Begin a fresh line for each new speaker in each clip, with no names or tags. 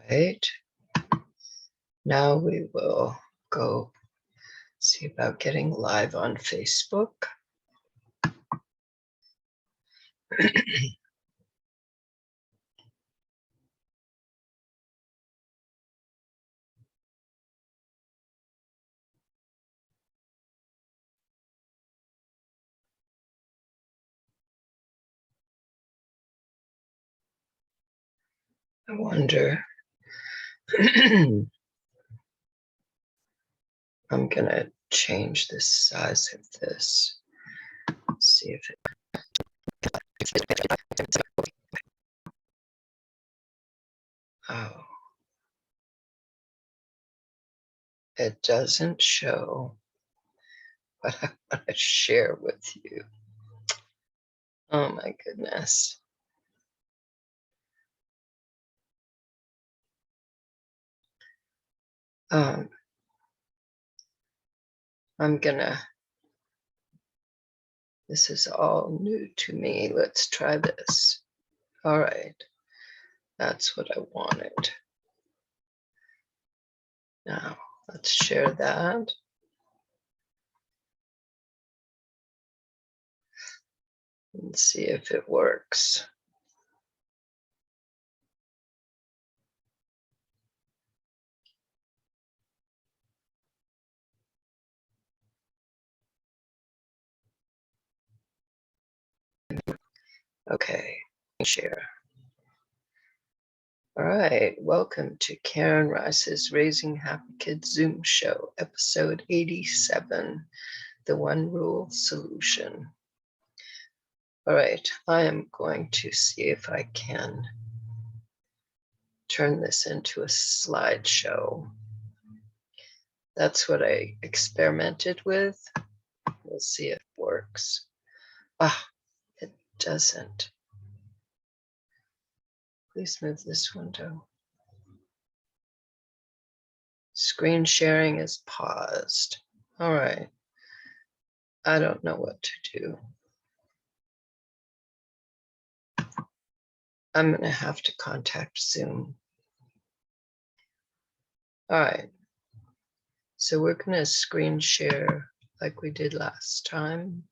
right. Now we will go see about getting live on Facebook. I wonder, I'm gonna change the size of this. See if it. Oh, it doesn't show what I want to share with you. Oh my goodness. This is all new to me. Let's try this. All right, that's what I wanted. Now, let's share that. And see if it works. Okay, share. All right, welcome to Karen Rice's Raising Happy Kids Zoom show, episode 87, the One Rule Solution. All right, I am going to see if I can turn this into a slideshow. That's what I experimented with. We'll see if it works. Ah, it doesn't. Please move this window. Screen sharing is paused. All right. I don't know what to do. I'm going to have to contact Zoom. All right. So we're going to screen share like we did last time.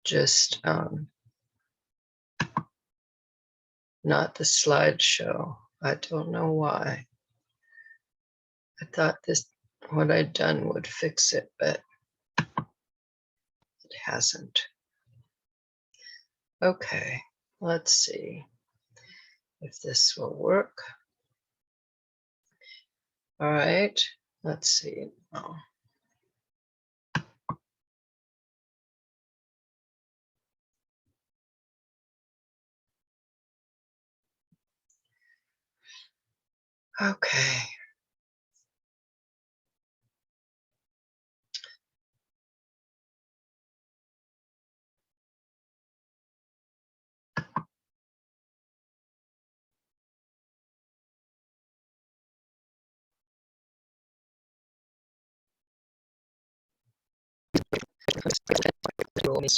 Just not the slideshow. I don't know why. I thought what I'd done would fix it, but it hasn't. Okay, let's see if this will work. All right, let's see. Oh. Okay.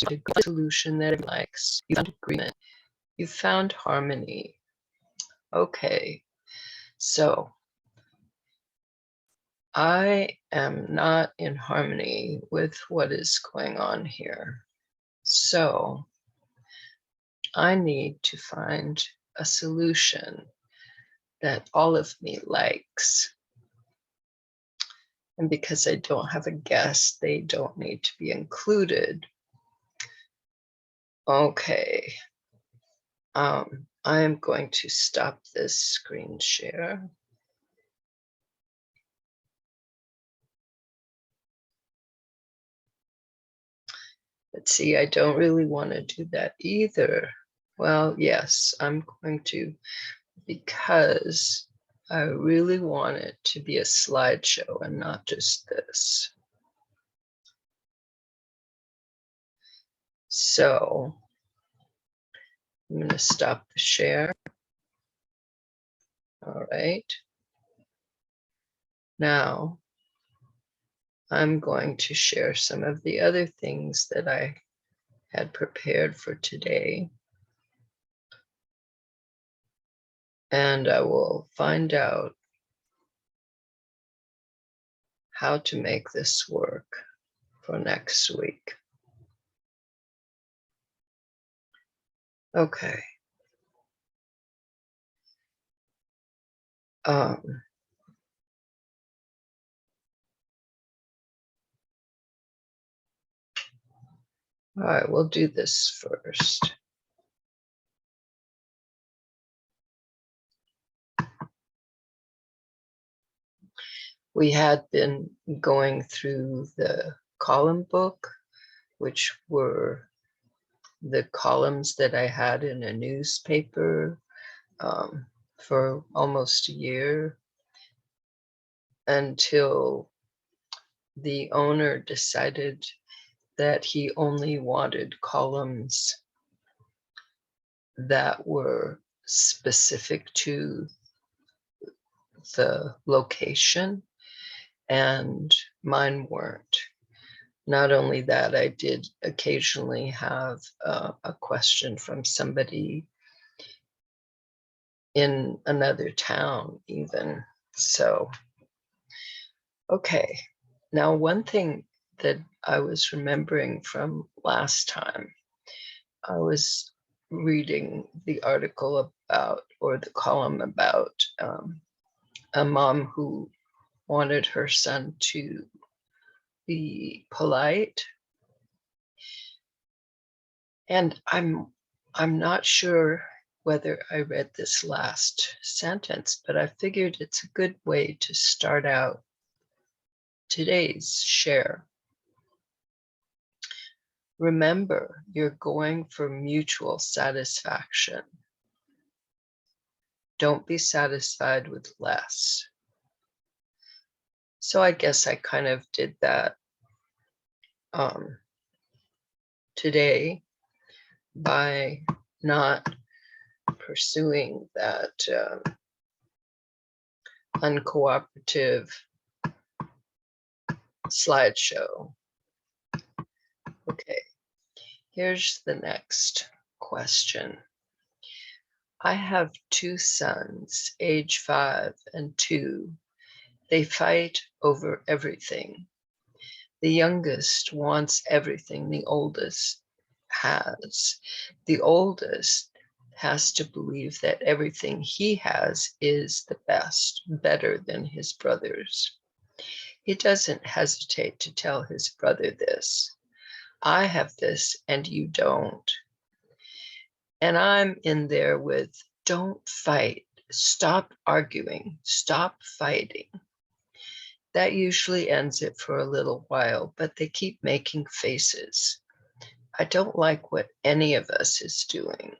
A good solution that it likes. You found agreement. You found harmony. Okay, so I am not in harmony with what is going on here. So I need to find a solution that all of me likes. And because I don't have a guest, they don't need to be included. Okay. I am going to stop this screen share. But see, I don't really want to do that either. Well, yes, I'm going to, because I really want it to be a slideshow and not just this. So I'm going to stop the share. All right. Now I'm going to share some of the other things that I had prepared for today. and I will find out how to make this work for next week. Okay. All right, we'll do this first. We had been going through the column book, which were the columns that I had in a newspaper for almost a year, until the owner decided that he only wanted columns that were specific to the location, and mine weren't. Not only that, I did occasionally have a question from somebody in another town even. So, okay. Now, one thing that I was remembering from last time, I was reading the article about, or the column about, a mom who wanted her son to be polite. And I'm not sure whether I read this last sentence, but I figured it's a good way to start out today's share. Remember, you're going for mutual satisfaction. Don't be satisfied with less. So I guess I kind of did that today by not pursuing that uncooperative slideshow. Okay, here's the next question. I have two sons, age 5 and 2. They fight over everything. The youngest wants everything the oldest has. The oldest has to believe that everything he has is the best, better than his brother's. He doesn't hesitate to tell his brother this. I have this and you don't. And I'm in there with, don't fight, stop arguing, stop fighting. That usually ends it for a little while, but they keep making faces. I don't like what any of us is doing.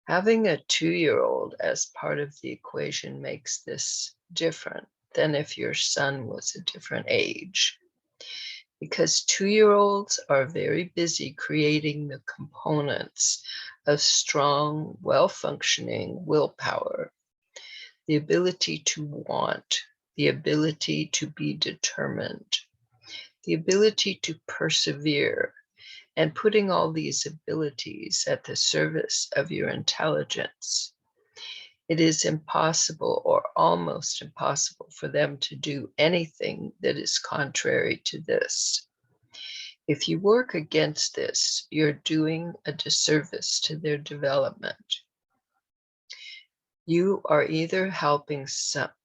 Having a 2-year-old as part of the equation makes this different than if your son was a different age. Because 2-year-olds are very busy creating the components of strong, well-functioning willpower, the ability to want, the ability to be determined, the ability to persevere, and putting all these abilities at the service of your intelligence. It is impossible or almost impossible for them to do anything that is contrary to this. If you work against this, you're doing a disservice to their development. You are either helping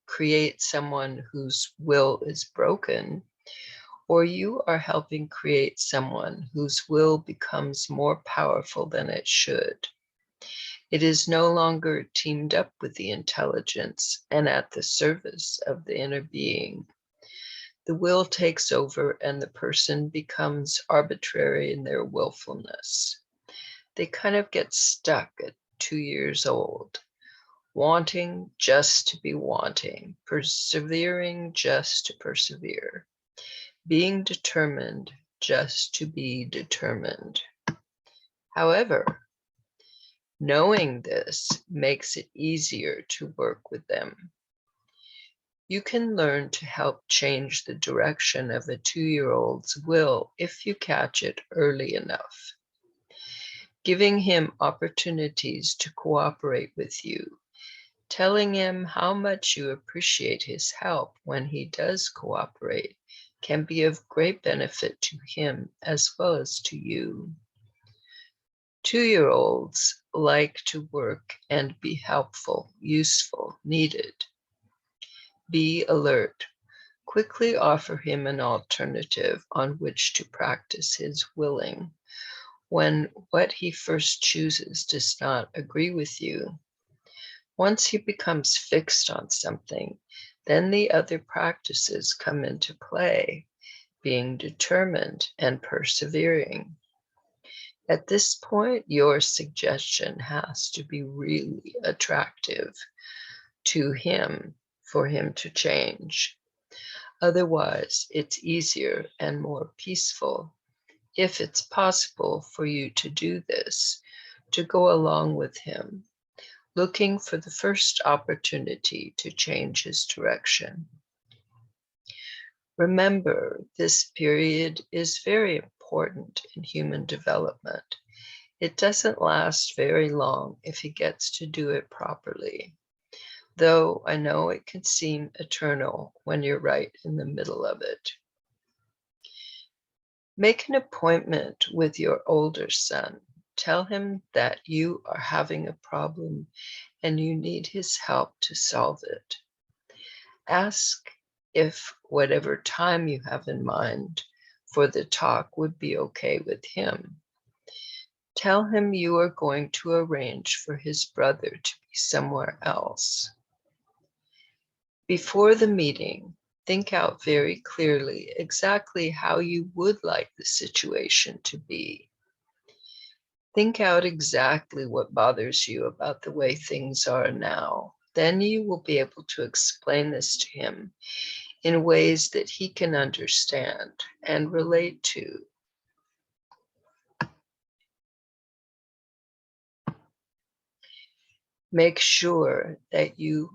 create someone whose will is broken, or you are helping create someone whose will becomes more powerful than it should. It is no longer teamed up with the intelligence and at the service of the inner being. The will takes over and the person becomes arbitrary in their willfulness. They kind of get stuck at 2 years old, wanting just to be wanting, persevering just to persevere, being determined just to be determined. However, knowing this makes it easier to work with them. You can learn to help change the direction of a 2-year-old's will if you catch it early enough. giving him opportunities to cooperate with you, telling him how much you appreciate his help when he does cooperate can be of great benefit to him as well as to you. 2-year-olds like to work and be helpful, useful, needed. Be alert. Quickly offer him an alternative on which to practice his willing when what he first chooses does not agree with you. Once he becomes fixed on something, then the other practices come into play, being determined and persevering. At this point, your suggestion has to be really attractive to him for him to change. Otherwise, it's easier and more peaceful, if it's possible for you to do this, to go along with him, looking for the first opportunity to change his direction. Remember, this period is very important in human development. It doesn't last very long if he gets to do it properly, though I know it can seem eternal when you're right in the middle of it. Make an appointment with your older son. Tell him that you are having a problem and you need his help to solve it. Ask if whatever time you have in mind for the talk would be okay with him. Tell him you are going to arrange for his brother to be somewhere else. Before the meeting, think out very clearly exactly how you would like the situation to be. Think out exactly what bothers you about the way things are now. Then you will be able to explain this to him in ways that he can understand and relate to. Make sure that you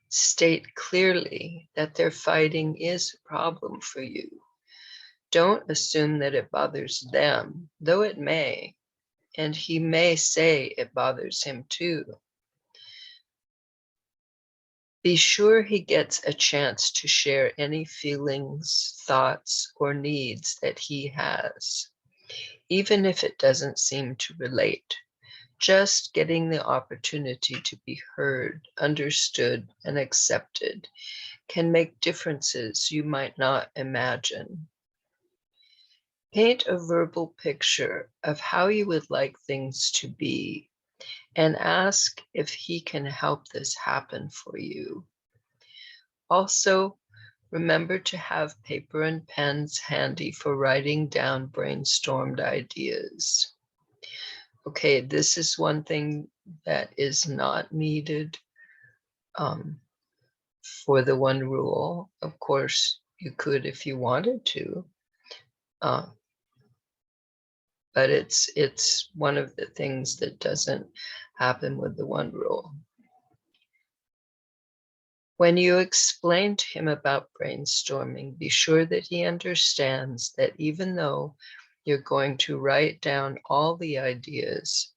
state clearly that their fighting is a problem for you. Don't assume that it bothers them, though it may, and he may say it bothers him too. Be sure he gets a chance to share any feelings, thoughts, or needs that he has, even if it doesn't seem to relate. Just getting the opportunity to be heard, understood, and accepted can make differences you might not imagine. Paint a verbal picture of how you would like things to be and ask if he can help this happen for you. Also, remember to have paper and pens handy for writing down brainstormed ideas. Okay, this is one thing that is not needed for the one rule. Of course, you could if you wanted to, but it's one of the things that doesn't happen with the one rule. When you explain to him about brainstorming, be sure that he understands that even though you're going to write down all the ideas,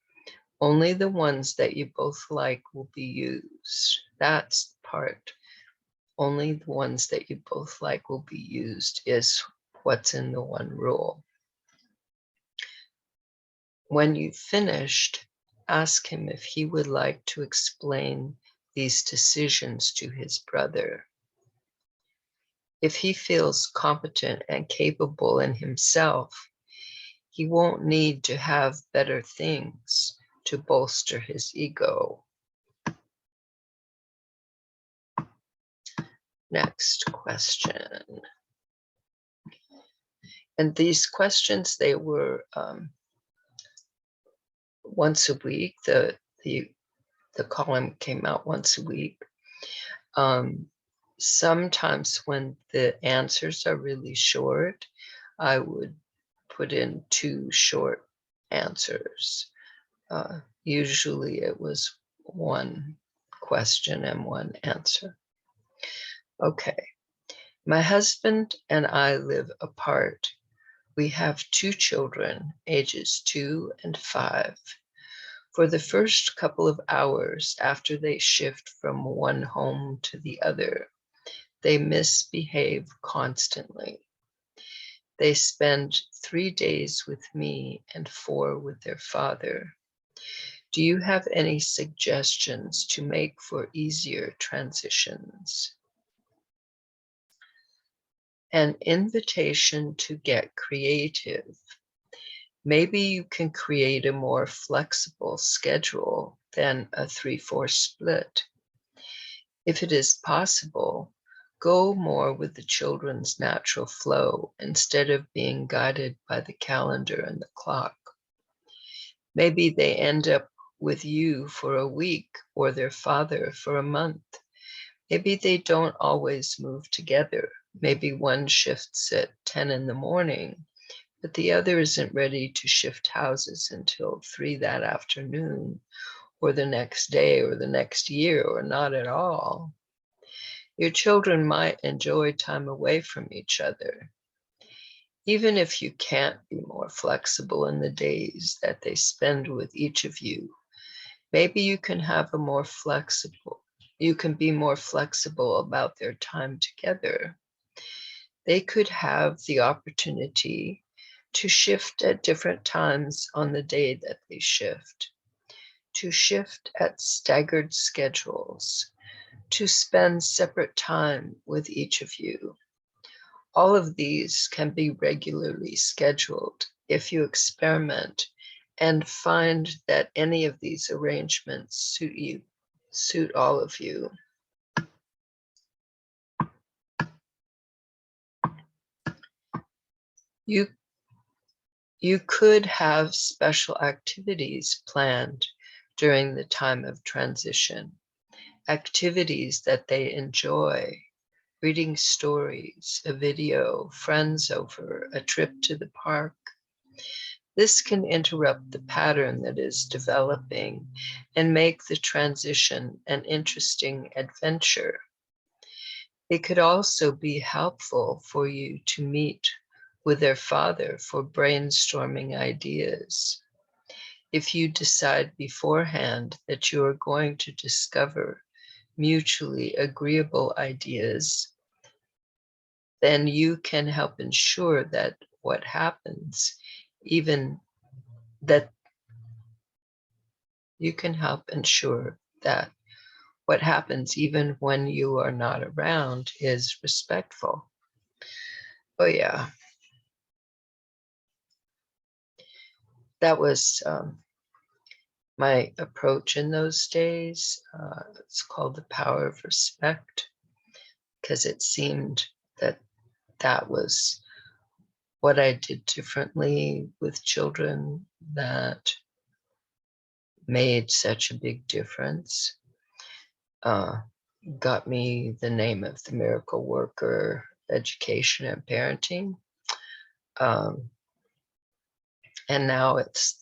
only the ones that you both like will be used. That's the part. Only the ones that you both like will be used is what's in the one rule. When you've finished, ask him if he would like to explain these decisions to his brother. If he feels competent and capable in himself, he won't need to have better things to bolster his ego. Next question. And these questions, they were once a week. The column came out once a week. Sometimes when the answers are really short, I would put in 2 short answers. Usually it was 1 question and 1 answer. Okay. My husband and I live apart. We have 2 children, ages 2 and 5. For the first couple of hours after they shift from one home to the other, they misbehave constantly. They spend 3 days with me and 4 with their father. Do you have any suggestions to make for easier transitions? An invitation to get creative. Maybe you can create a more flexible schedule than a 3/4 split. If it is possible, go more with the children's natural flow instead of being guided by the calendar and the clock. Maybe they end up with you for a week or their father for a month. Maybe they don't always move together. Maybe one shifts at 10 in the morning, but the other isn't ready to shift houses until 3 that afternoon, or the next day, or the next year, or not at all. Your children might enjoy time away from each other. Even if you can't be more flexible in the days that they spend with each of you, maybe you can be more flexible about their time together. They could have the opportunity to shift at different times on the day that they shift, to shift at staggered schedules, to spend separate time with each of you. All of these can be regularly scheduled if you experiment and find that any of these arrangements suit all of you. You could have special activities planned during the time of transition, activities that they enjoy, reading stories, a video, friends over, a trip to the park. This can interrupt the pattern that is developing and make the transition an interesting adventure. It could also be helpful for you to meet with their father for brainstorming ideas. If you decide beforehand that you are going to discover mutually agreeable ideas, then you can help ensure that what happens, even that you can help ensure that what happens even when you are not around is respectful. Oh yeah, that was my approach in those days. It's called the power of respect, because it seemed that that was what I did differently with children that made such a big difference. Got me the name of the miracle worker, education and parenting. And now it's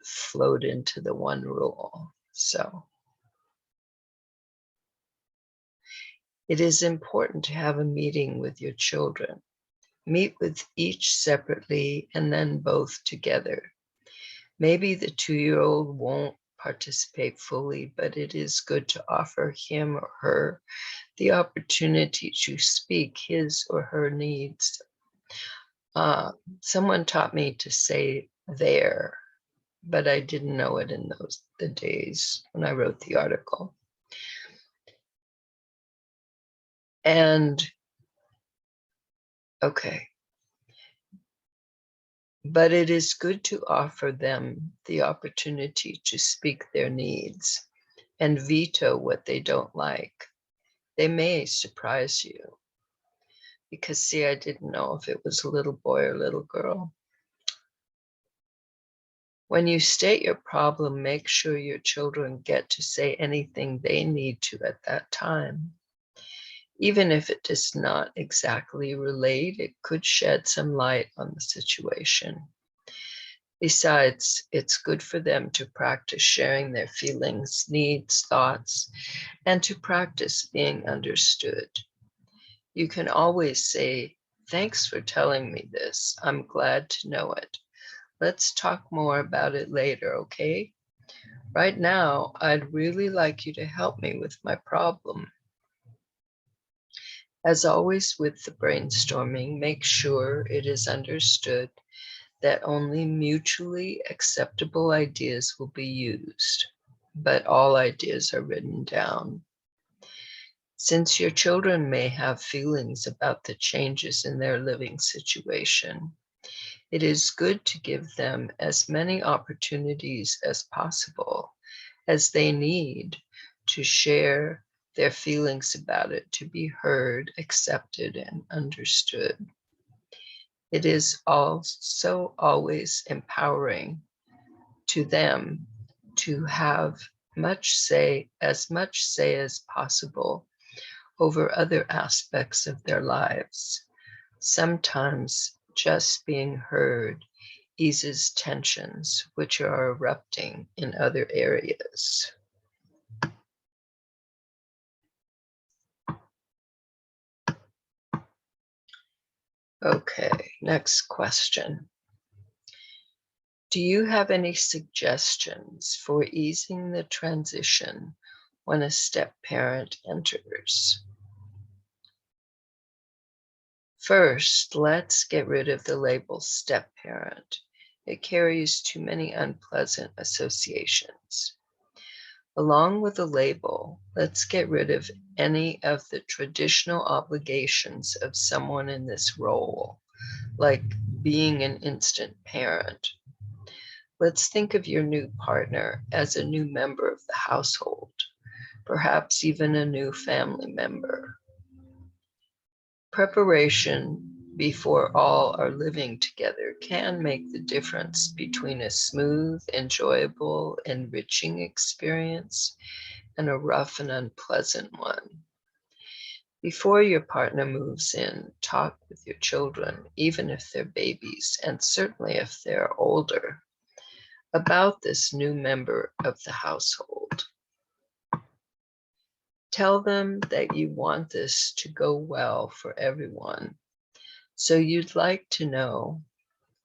flowed into the one rule. So it is important to have a meeting with your children. Meet with each separately and then both together. Maybe the 2-year-old won't participate fully, but it is good to offer him or her the opportunity to speak his or her needs. Someone taught me to say there, but I didn't know it in the days when I wrote the article. And okay. But it is good to offer them the opportunity to speak their needs and veto what they don't like. They may surprise you. Because see, I didn't know if it was a little boy or little girl. When you state your problem, make sure your children get to say anything they need to at that time. Even if it does not exactly relate, it could shed some light on the situation. Besides, it's good for them to practice sharing their feelings, needs, thoughts, and to practice being understood. You can always say Thanks for telling me this. I'm glad to know it. Let's talk more about it later, okay? Right now, I'd really like you to help me with my problem. As always with the brainstorming, make sure it is understood that only mutually acceptable ideas will be used, but all ideas are written down. Since your children may have feelings about the changes in their living situation, it is good to give them as many opportunities as possible as they need to share their feelings about it, to be heard, accepted, and understood. It is also always empowering to them to have as much say as possible over other aspects of their lives. Sometimes just being heard eases tensions which are erupting in other areas. Okay, next question. Do you have any suggestions for easing the transition when a step-parent enters? First, let's get rid of the label step-parent. It carries too many unpleasant associations. Along with the label, let's get rid of any of the traditional obligations of someone in this role, like being an instant parent. Let's think of your new partner as a new member of the household, perhaps even a new family member. Preparation before all are living together can make the difference between a smooth, enjoyable, enriching experience and a rough and unpleasant one. Before your partner moves in, talk with your children, even if they're babies, and certainly if they're older, about this new member of the household. Tell them that you want this to go well for everyone. So you'd like to know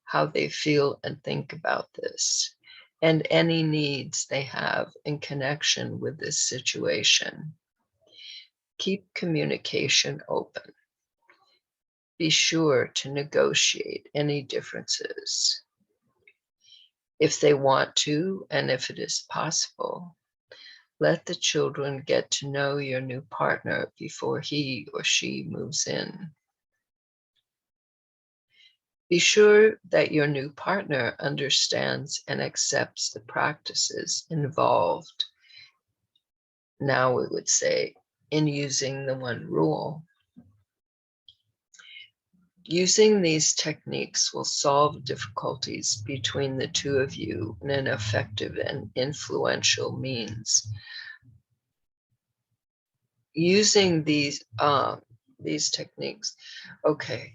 how they feel and think about this, and any needs they have in connection with this situation. Keep communication open. Be sure to negotiate any differences. If they want to, and if it is possible, let the children get to know your new partner before he or she moves in. Be sure that your new partner understands and accepts the practices involved. Now we would say in using the one rule. Using these techniques will solve difficulties between the two of you in an effective and influential means. Using these techniques, okay,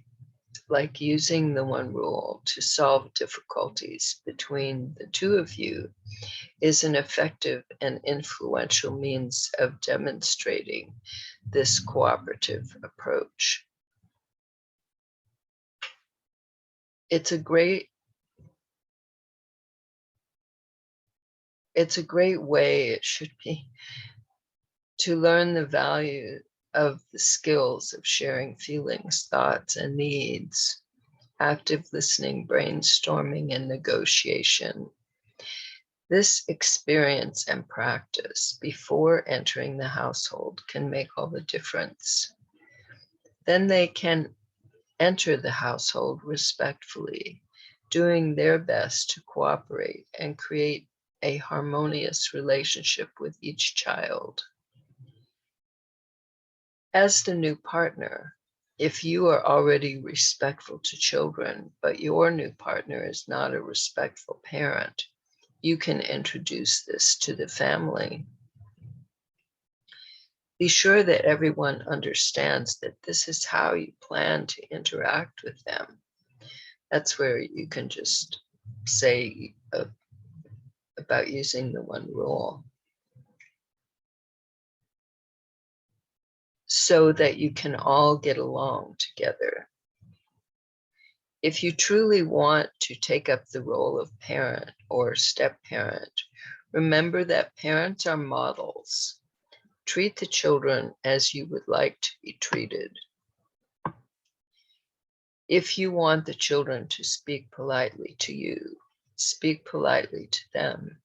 like using the one rule to solve difficulties between the two of you is an effective and influential means of demonstrating this cooperative approach. It's a great way, it should be, to learn the value of the skills of sharing feelings, thoughts, and needs, active listening, brainstorming, and negotiation. This experience and practice before entering the household can make all the difference. Then they can enter the household respectfully, doing their best to cooperate and create a harmonious relationship with each child. As the new partner, if you are already respectful to children, but your new partner is not a respectful parent, you can introduce this to the family. Be sure that everyone understands that this is how you plan to interact with them. That's where you can just say about using the one rule, so that you can all get along together. If you truly want to take up the role of parent or step-parent, remember that parents are models. Treat the children as you would like to be treated. If you want the children to speak politely to you, speak politely to them.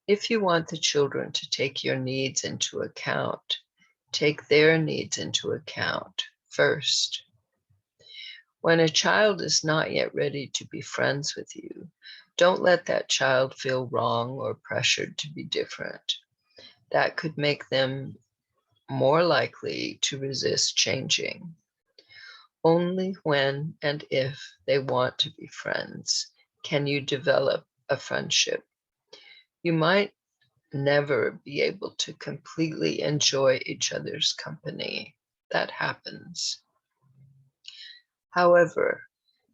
If you want the children to take your needs into account, take their needs into account first. When a child is not yet ready to be friends with you, don't let that child feel wrong or pressured to be different. That could make them more likely to resist changing. Only when and if they want to be friends can you develop a friendship. You might never be able to completely enjoy each other's company. That happens. However,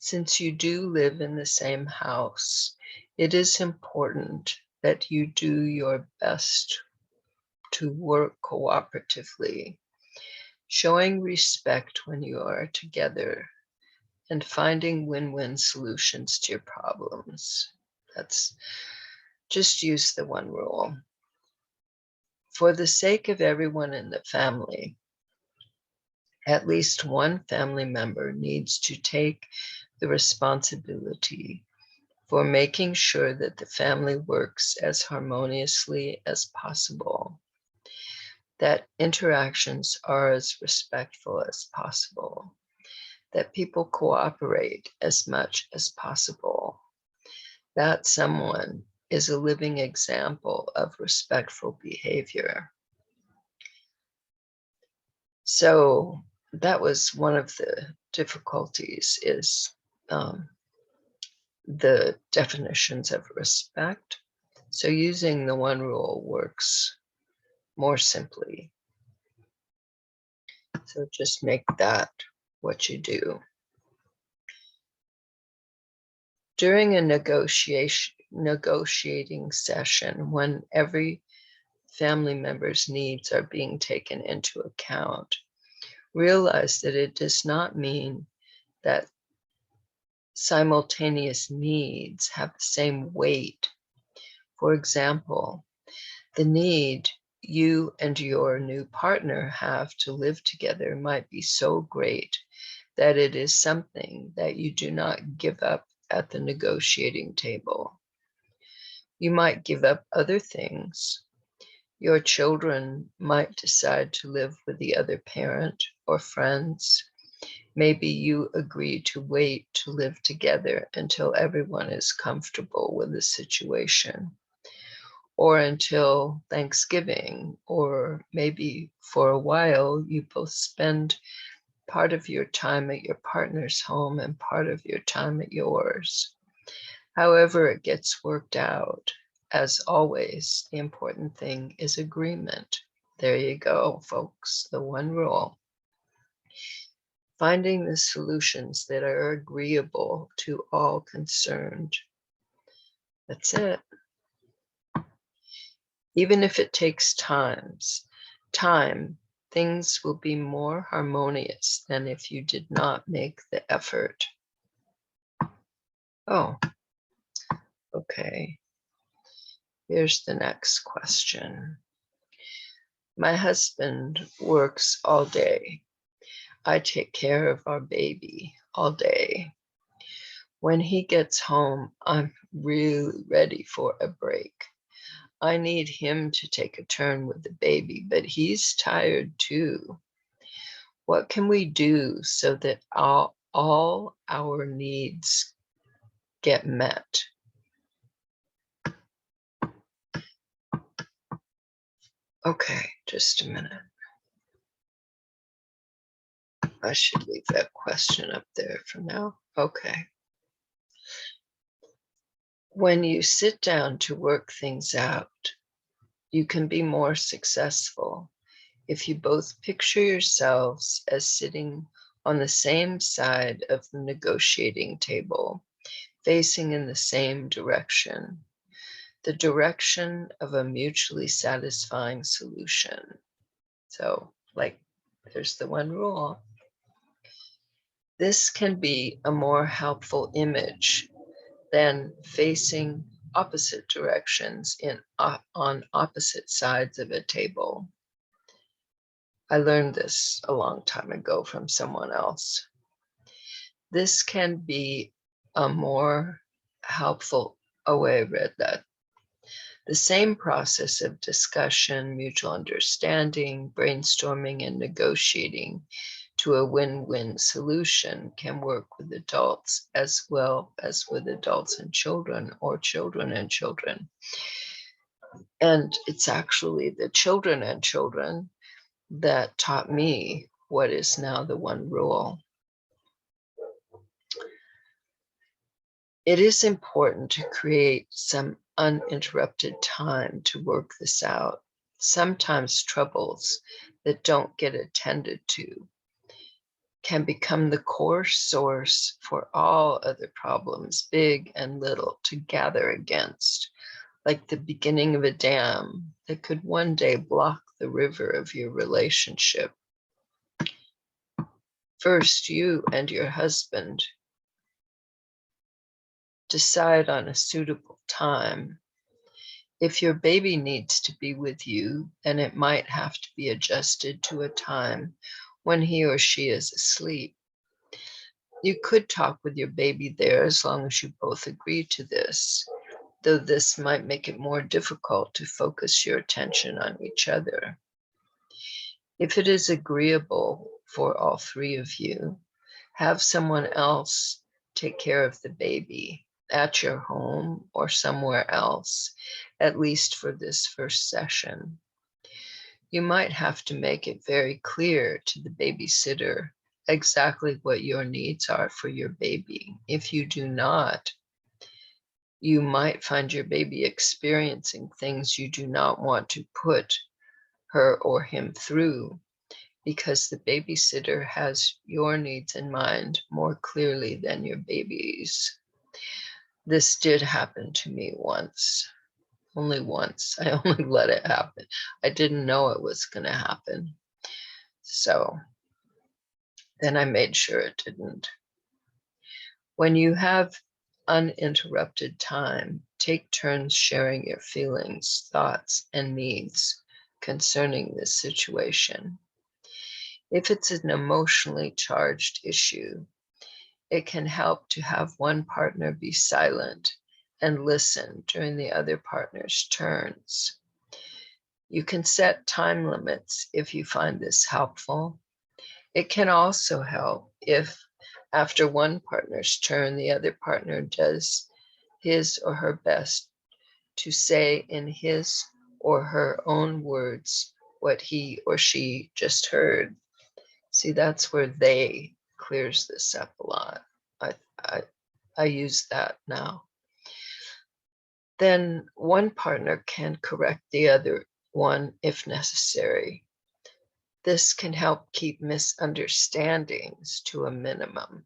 since you do live in the same house, it is important that you do your best to work cooperatively, showing respect when you are together and finding win-win solutions to your problems. That's just use the one rule. For the sake of everyone in the family, at least one family member needs to take the responsibility for making sure that the family works as harmoniously as possible, that interactions are as respectful as possible, that people cooperate as much as possible. That someone is a living example of respectful behavior. So that was one of the difficulties is the definitions of respect. So using the one rule works more simply. So just make that what you do. During a negotiating session, when every family member's needs are being taken into account, realize that it does not mean that simultaneous needs have the same weight. For example, the need you and your new partner have to live together might be so great that it is something that you do not give up at the negotiating table. You might give up other things. Your children might decide to live with the other parent or friends. Maybe you agree to wait to live together until everyone is comfortable with the situation, or until Thanksgiving, or maybe for a while you both spend part of your time at your partner's home and part of your time at yours. However it gets worked out, as always, the important thing is agreement. There you go, folks, the one rule. Finding the solutions that are agreeable to all concerned. That's it. Even if it takes time, things will be more harmonious than if you did not make the effort. Oh, okay. Here's the next question. My husband works all day. I take care of our baby all day. When he gets home, I'm really ready for a break. I need him to take a turn with the baby, but he's tired too. What can we do so that all our needs get met? Okay, just a minute. I should leave that question up there for now. Okay. When you sit down to work things out, you can be more successful if you both picture yourselves as sitting on the same side of the negotiating table, facing in the same direction, the direction of a mutually satisfying solution. So, like, there's the one rule. This can be a more helpful image than facing opposite directions on opposite sides of a table. I learned this a long time ago from someone else. This can be a more helpful, oh, I read that. The same process of discussion, mutual understanding, brainstorming, and negotiating to a win-win solution can work with adults as well as with adults and children, or children and children. And it's actually the children and children that taught me what is now the one rule. It is important to create some uninterrupted time to work this out. Sometimes troubles that don't get attended to can become the core source for all other problems, big and little, to gather against, like the beginning of a dam that could one day block the river of your relationship. First, you and your husband decide on a suitable time. If your baby needs to be with you, then it might have to be adjusted to a time when he or she is asleep. You could talk with your baby there as long as you both agree to this, though this might make it more difficult to focus your attention on each other. If it is agreeable for all three of you, have someone else take care of the baby at your home or somewhere else, at least for this first session. You might have to make it very clear to the babysitter exactly what your needs are for your baby. If you do not, you might find your baby experiencing things you do not want to put her or him through, because the babysitter has your needs in mind more clearly than your baby's. This did happen to me once, only once. I only let it happen. I didn't know it was going to happen. So then I made sure it didn't. When you have uninterrupted time, take turns sharing your feelings, thoughts, and needs concerning this situation. If it's an emotionally charged issue, it can help to have one partner be silent and listen during the other partner's turns. You can set time limits if you find this helpful. It can also help if, after one partner's turn, the other partner does his or her best to say in his or her own words what he or she just heard. See, that's where they clears this up a lot. I use that now. Then one partner can correct the other one if necessary. This can help keep misunderstandings to a minimum.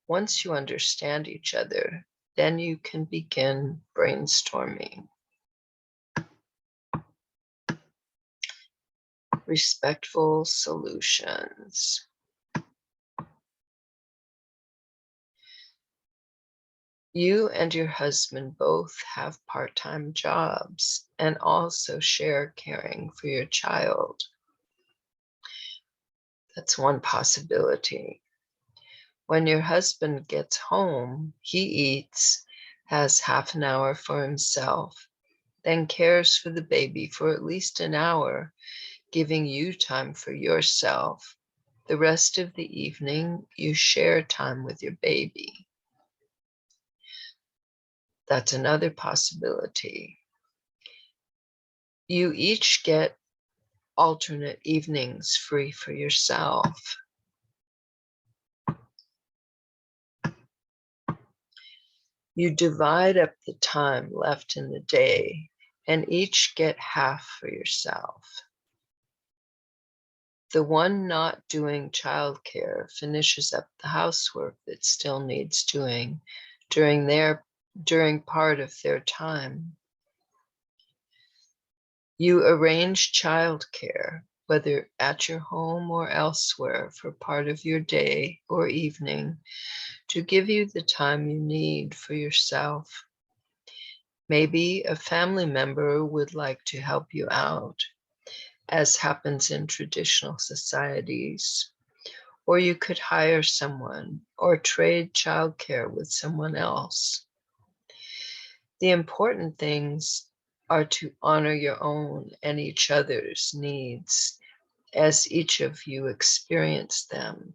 Once you understand each other, then you can begin brainstorming. Respectful solutions. You and your husband both have part-time jobs and also share caring for your child. That's one possibility. When your husband gets home, he eats, has half an hour for himself, then cares for the baby for at least an hour, giving you time for yourself. The rest of the evening, you share time with your baby. That's another possibility. You each get alternate evenings free for yourself. You divide up the time left in the day and each get half for yourself. The one not doing childcare finishes up the housework that still needs doing during part of their time. You arrange childcare whether at your home or elsewhere for part of your day or evening, to give you the time you need for yourself. Maybe a family member would like to help you out, as happens in traditional societies. Or you could hire someone or trade childcare with someone else. The important things are to honor your own and each other's needs as each of you experience them,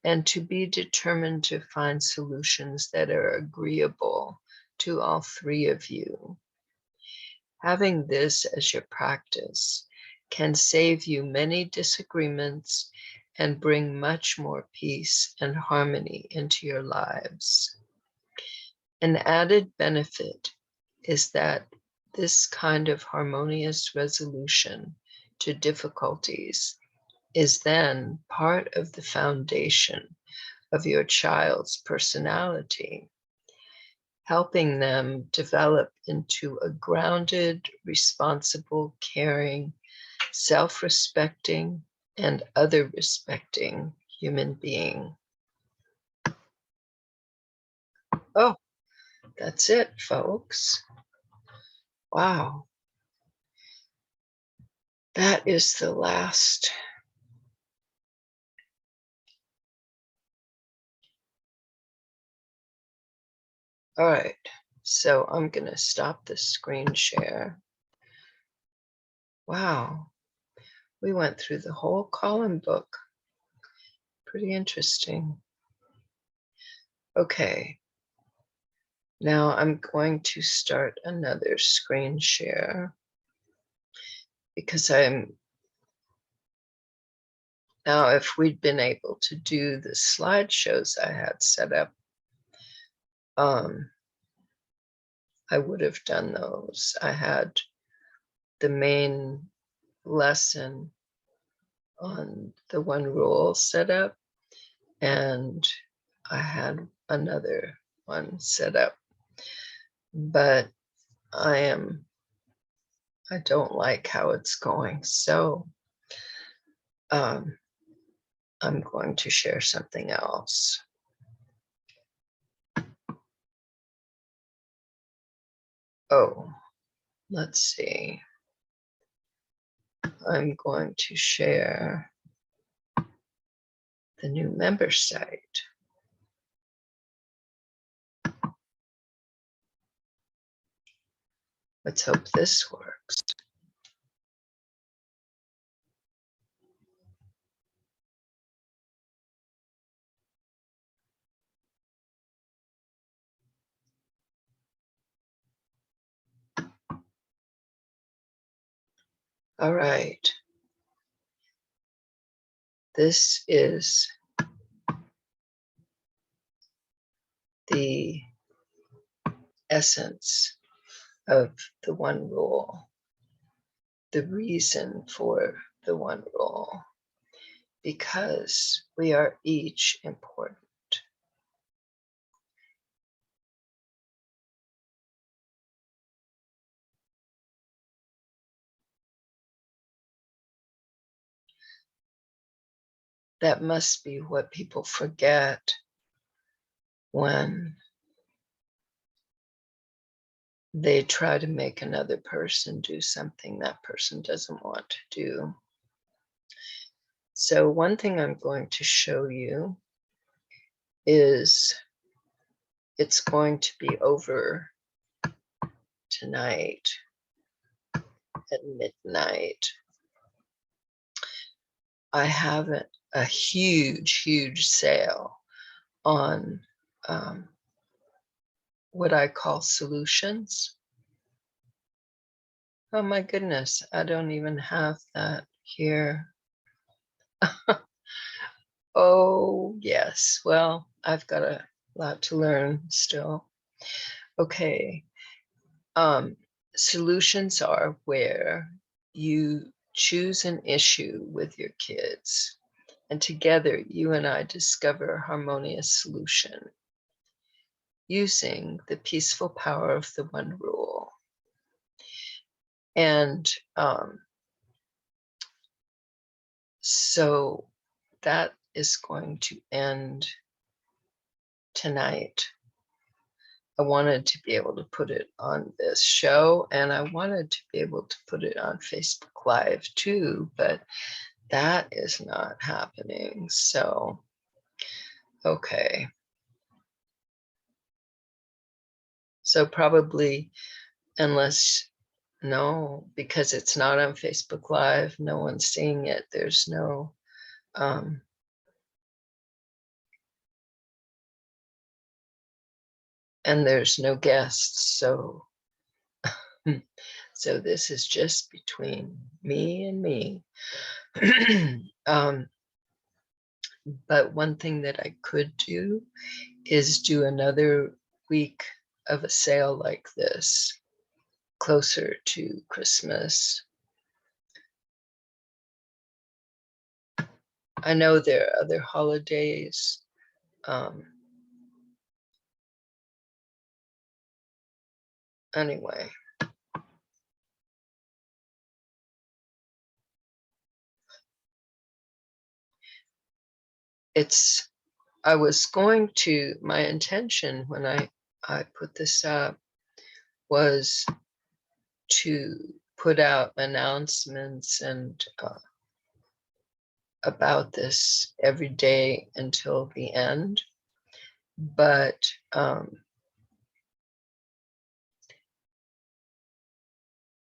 and to be determined to find solutions that are agreeable to all three of you. Having this as your practice can save you many disagreements and bring much more peace and harmony into your lives. An added benefit is that this kind of harmonious resolution to difficulties is then part of the foundation of your child's personality, helping them develop into a grounded, responsible, caring, self-respecting, and other-respecting human being. Oh, that's it, folks. Wow. That is the last. All right, so I'm going to stop the screen share. Wow, we went through the whole column book. Pretty interesting. Okay, now I'm going to start another screen share because now if we'd been able to do the slideshows I had set up, I would have done those. I had the main lesson on the one rule set up, and I had another one set up, but I don't like how it's going. So I'm going to share something else. Oh, let's see. I'm going to share the new member site. Let's hope this works. All right. This is the essence of the one rule, the reason for the one rule, because we are each important. That must be what people forget when they try to make another person do something that person doesn't want to do. So one thing I'm going to show you is it's going to be over tonight at midnight. I have a huge sale on what I call solutions. Oh my goodness, I don't even have that here. Oh yes, well, I've got a lot to learn still. Okay, solutions are where you choose an issue with your kids, and together you and I discover a harmonious solution using the peaceful power of the one rule. And So that is going to end tonight. I wanted to be able to put it on this show, and I wanted to be able to put it on Facebook Live too, but that is not happening. So, okay. So probably, unless, no, because it's not on Facebook Live, no one's seeing it. There's no, um, and there's no guests. So, so this is just between me and me. um, but one thing that I could do is do another week of a sale like this closer to Christmas. I know there are other holidays. Anyway, I was going to, my intention when I put this up was to put out announcements and about this every day until the end. But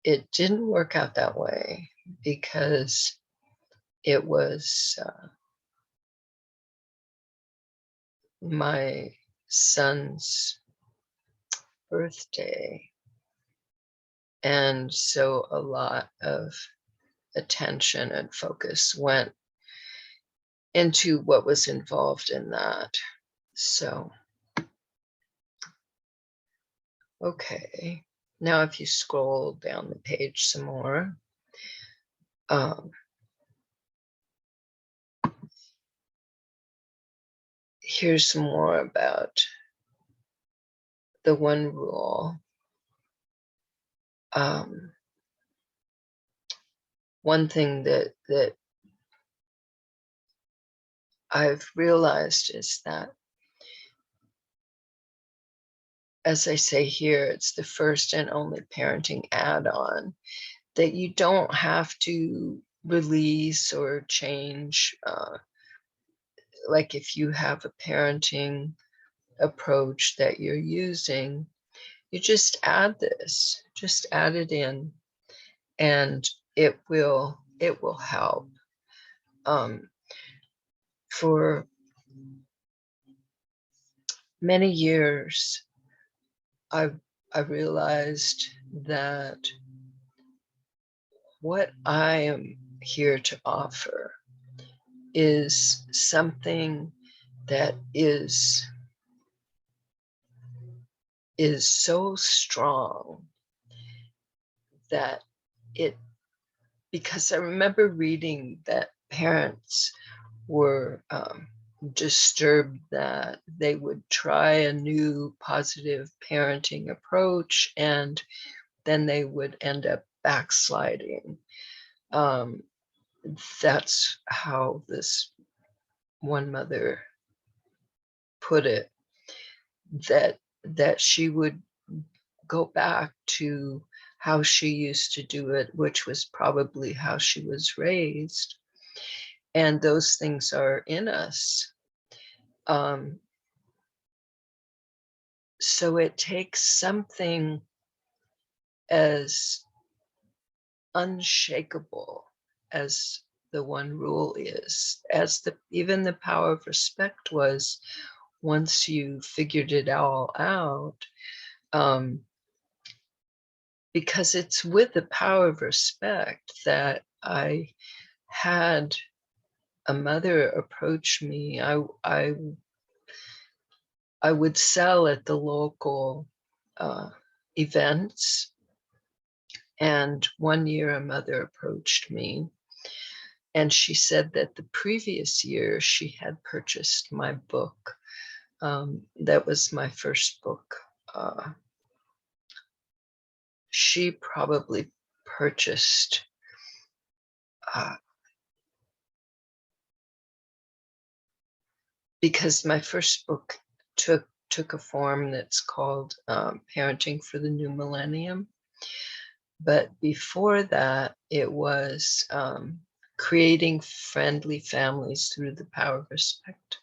it didn't work out that way because it was my son's birthday. And so a lot of attention and focus went into what was involved in that. So, okay. Now, if you scroll down the page some more, here's more about the one rule. One thing that I've realized is that, as I say here, it's the first and only parenting add-on, that you don't have to release or change. Like if you have a parenting approach that you're using, you just add this, just add it in, and it will help. For many years, I realized that what I am here to offer is something that is so strong that it, because I remember reading that parents were disturbed that they would try a new positive parenting approach and then they would end up backsliding. That's how this one mother put it, that she would go back to how she used to do it, which was probably how she was raised. And those things are in us. So it takes something as unshakable as the one rule is, as even the power of respect was once you figured it all out. Because it's with the power of respect that I had a mother approach me. I would sell at the local events. And one year a mother approached me and she said that the previous year she had purchased my book. That was my first book. She probably purchased because my first book took a form that's called Parenting for the New Millennium. But before that, it was creating friendly families through the power of respect,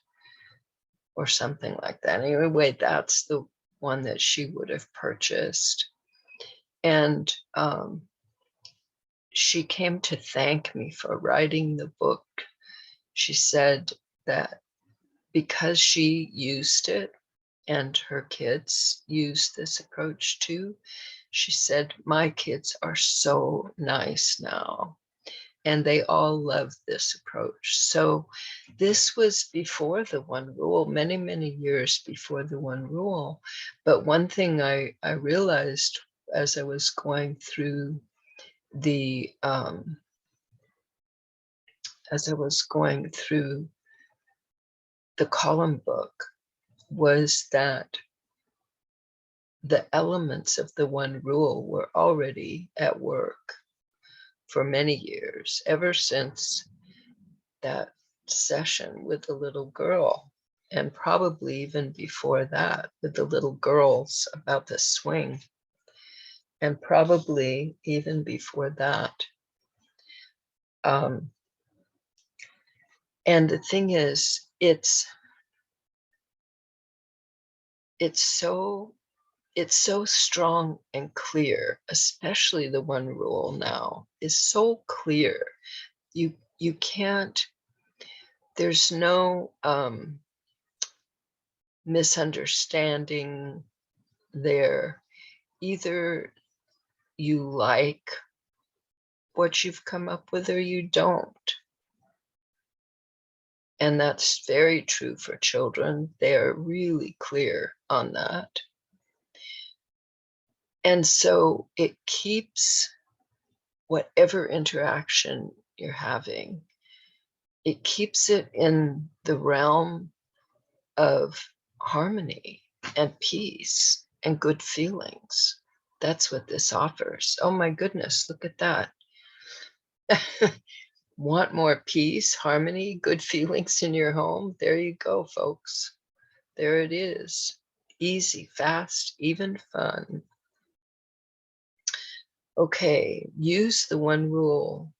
or something like that. Anyway, that's the one that she would have purchased. And she came to thank me for writing the book. She said that because she used it and her kids used this approach too, she said, my kids are so nice now, and they all love this approach. So this was before the one rule, many, many years before the one rule. But one thing I realized as I was going through the column book was that the elements of the one rule were already at work for many years, ever since that session with the little girl, and probably even before that with the little girls about the swing, and probably even before that. And the thing is, it's so strong and clear, especially the one rule now is so clear. You can't, there's no misunderstanding there. Either you like what you've come up with or you don't. And that's very true for children. They're really clear on that. And so it keeps whatever interaction you're having, it keeps it in the realm of harmony and peace and good feelings. That's what this offers. Oh my goodness, look at that. Want more peace, harmony, good feelings in your home? There you go, folks. There it is. Easy, fast, even fun. Okay, use the one rule.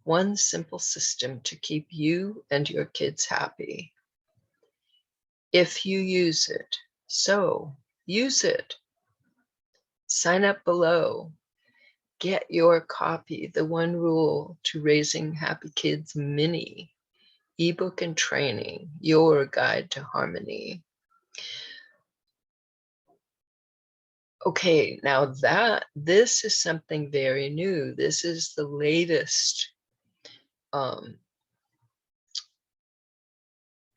One simple system to keep you and your kids happy. If you use it, so use it. Sign up below. Get your copy, The One Rule to Raising Happy Kids Mini, ebook and training, your guide to harmony. Okay, now this is something very new. This is the latest.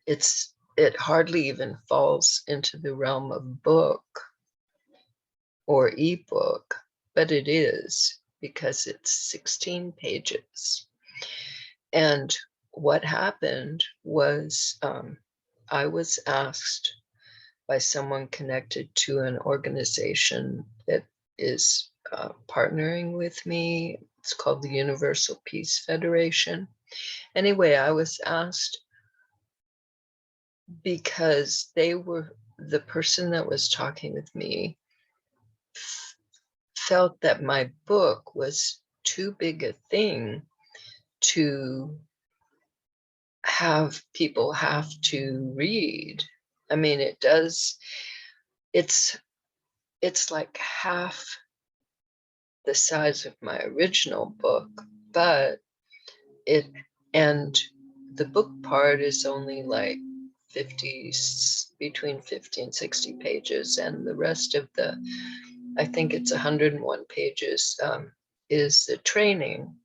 It hardly even falls into the realm of book or ebook, but it is, because it's 16 pages. And what happened was I was asked by someone connected to an organization that is partnering with me. It's called the Universal Peace Federation. Anyway, I was asked because the person that was talking with me felt that my book was too big a thing to have people have to read. I mean, it's like half the size of my original book, but and the book part is only like between 50 and 60 pages, and the rest of I think it's 101 pages, is the training.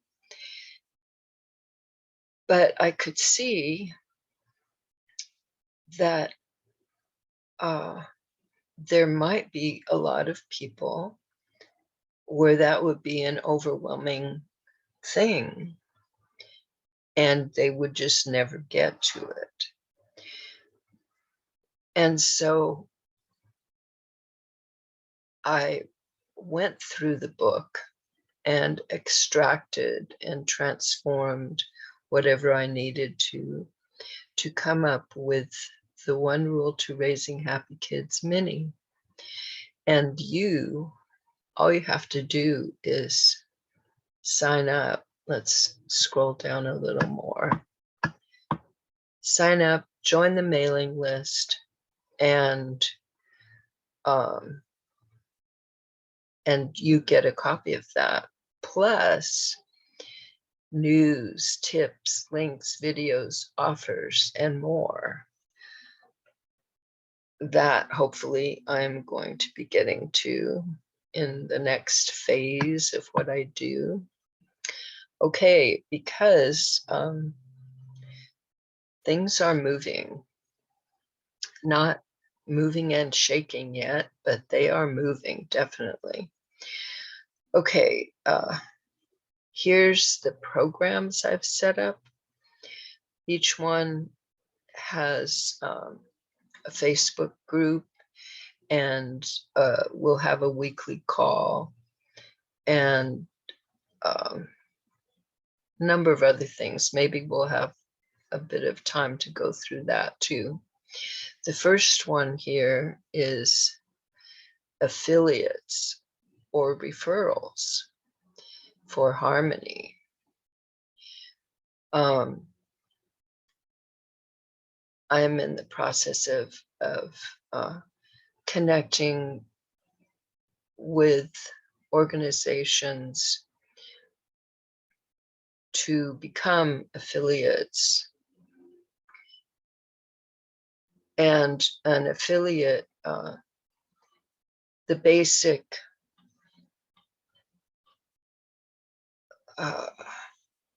But I could see that there might be a lot of people where that would be an overwhelming thing, and they would just never get to it. And so I went through the book and extracted and transformed whatever I needed to come up with the One Rule to Raising Happy Kids mini. And all you have to do is sign up. Let's scroll down a little more. Sign up, join the mailing list, and you get a copy of that. Plus news, tips, links, videos, offers, and more that hopefully I'm going to be getting to in the next phase of what I do. Okay, because things are moving, not moving and shaking yet, but they are moving, definitely. Okay, here's the programs I've set up. Each one has a Facebook group, and we'll have a weekly call, and a number of other things. Maybe we'll have a bit of time to go through that too. The first one here is affiliates or referrals for Harmony. I am in the process of connecting with organizations to become affiliates. And an affiliate, the basic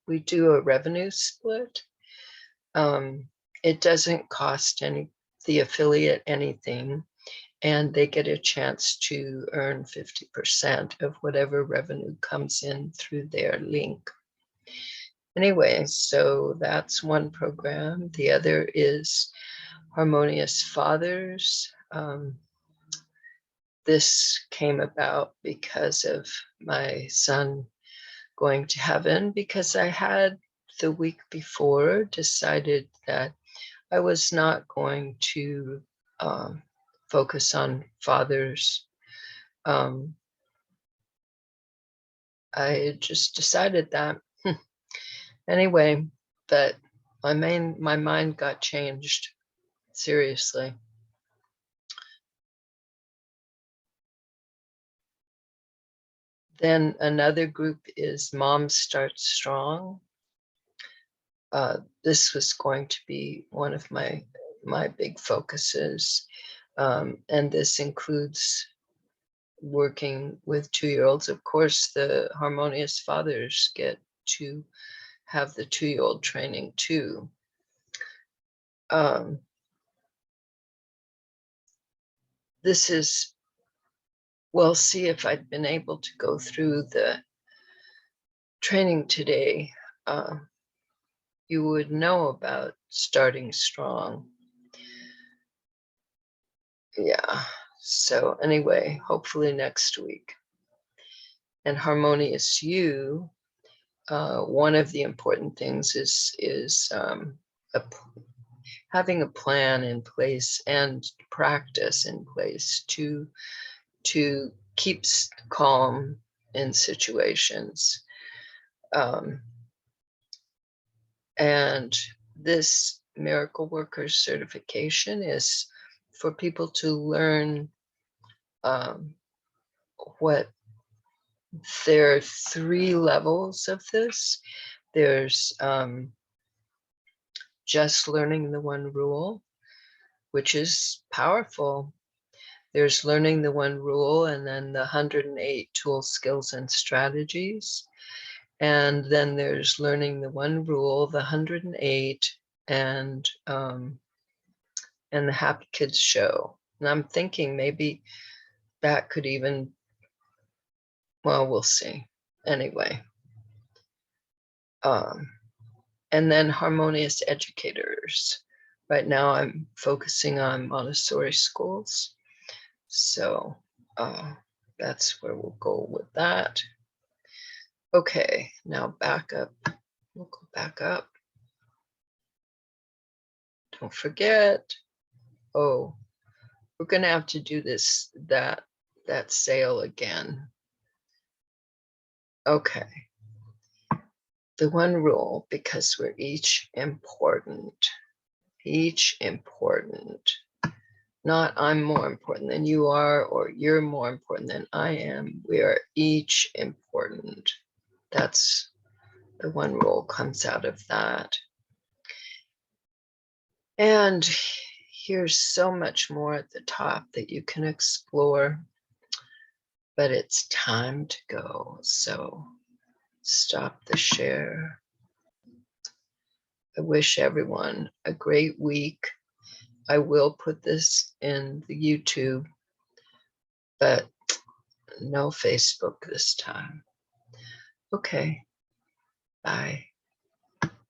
we do a revenue split. It doesn't cost the affiliate anything, and they get a chance to earn 50% of whatever revenue comes in through their link. Anyway, so that's one program. The other is Harmonious Fathers. This came about because of my son going to heaven, because I had the week before decided that I was not going to focus on fathers. I just decided that. Anyway, but my mind got changed, seriously. Then another group is Mom Start Strong. This was going to be one of my big focuses. And this includes working with 2-year-olds. Of course, the Harmonious Fathers get to have the 2-year-old training too. This is, well, see, if I'd been able to go through the training today, you would know about starting strong. Yeah, so anyway, hopefully next week. And Harmonious You, one of the important things is having a plan in place and practice in place to keep calm in situations. And this Miracle Workers certification is for people to learn what there are 3 levels of this. There's just learning the One Rule, which is powerful. There's learning the One Rule, and then the 108 tools, skills, and strategies. And then there's learning the One Rule, the 108, and the Happy Kids Show. And I'm thinking maybe that could even, well, we'll see. Anyway. And then Harmonious Educators. Right now I'm focusing on Montessori schools. So that's where we'll go with that. Okay, now back up. We'll go back up. Don't forget, Oh, we're going to have to do that sale again. Okay. The one rule, because we're each important, not I'm more important than you are, or you're more important than I am. We are each important. That's the one rule comes out of that. And here's so much more at the top that you can explore, but it's time to go. So stop the share. I wish everyone a great week. I will put this in the YouTube, but no Facebook this time. Okay, bye.